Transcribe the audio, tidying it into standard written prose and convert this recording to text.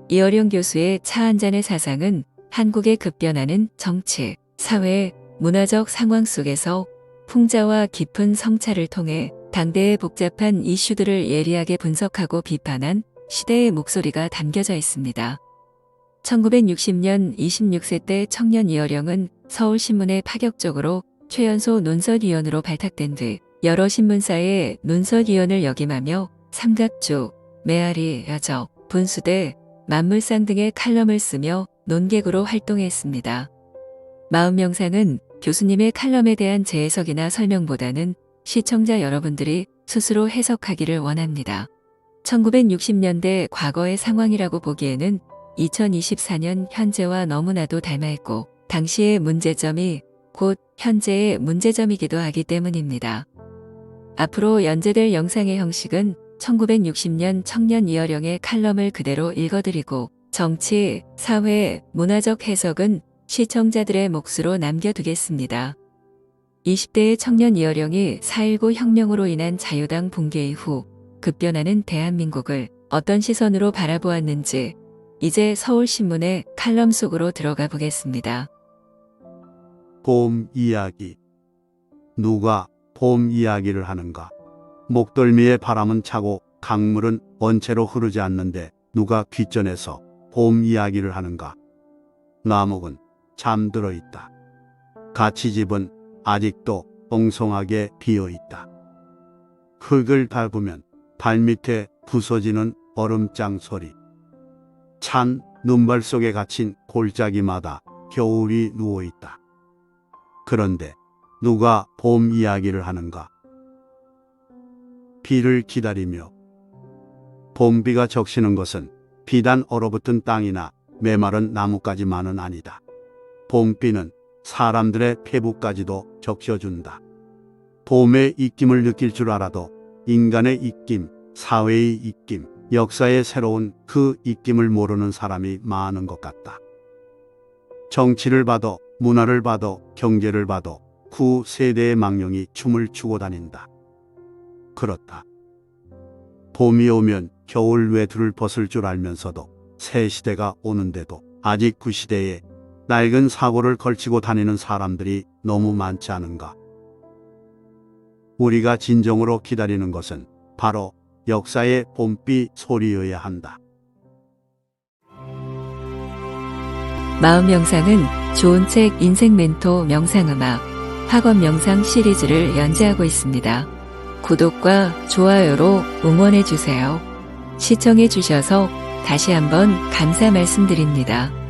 이어령 교수의 차 한 잔의 사상은 한국의 급변하는 정치, 사회, 문화적 상황 속에서 풍자와 깊은 성찰을 통해 당대의 복잡한 이슈들을 예리하게 분석하고 비판한 시대의 목소리가 담겨져 있습니다. 1960년 26세 때 청년 이어령은 서울신문에 파격적으로 최연소 논설위원으로 발탁된 뒤 여러 신문사의 논설위원을 역임하며 삼각주, 메아리, 야적, 분수대, 만물상 등의 칼럼을 쓰며 논객으로 활동했습니다. 마음명상은 교수님의 칼럼에 대한 재해석이나 설명보다는 시청자 여러분들이 스스로 해석하기를 원합니다. 1960년대 과거의 상황이라고 보기에는 2024년 현재와 너무나도 닮아있고 당시의 문제점이 곧 현재의 문제점이기도 하기 때문입니다. 앞으로 연재될 영상의 형식은 1960년 청년 이어령의 칼럼을 그대로 읽어드리고 정치, 사회, 문화적 해석은 시청자들의 몫으로 남겨두겠습니다. 20대의 청년 이어령이 4.19 혁명으로 인한 자유당 붕괴 이후 급변하는 대한민국을 어떤 시선으로 바라보았는지 이제 서울신문의 칼럼 속으로 들어가 보겠습니다. 봄 이야기. 누가 봄 이야기를 하는가? 목덜미에 바람은 차고 강물은 원체로 흐르지 않는데 누가 귓전에서 봄 이야기를 하는가? 나무는 잠들어 있다. 가치집은 아직도 엉성하게 비어 있다. 흙을 밟으면 발밑에 부서지는 얼음장 소리. 찬 눈발 속에 갇힌 골짜기마다 겨울이 누워 있다. 그런데 누가 봄 이야기를 하는가? 비를 기다리며. 봄비가 적시는 것은 비단 얼어붙은 땅이나 메마른 나무까지만은 아니다. 봄비는 사람들의 폐부까지도 적셔준다. 봄의 입김을 느낄 줄 알아도 인간의 입김, 사회의 입김, 역사의 새로운 그 입김을 모르는 사람이 많은 것 같다. 정치를 봐도 문화를 봐도 경제를 봐도 구세대의 망령이 춤을 추고 다닌다. 그렇다. 봄이 오면 겨울 외투를 벗을 줄 알면서도 새 시대가 오는데도 아직 그 시대에 낡은 사고를 걸치고 다니는 사람들이 너무 많지 않은가? 우리가 진정으로 기다리는 것은 바로 역사의 봄비 소리여야 한다. 마음 명상은 좋은 책 인생 멘토 명상음악 학원 명상 시리즈를 연재하고 있습니다. 구독과 좋아요로 응원해 주세요. 시청해 주셔서 다시 한번 감사 말씀드립니다.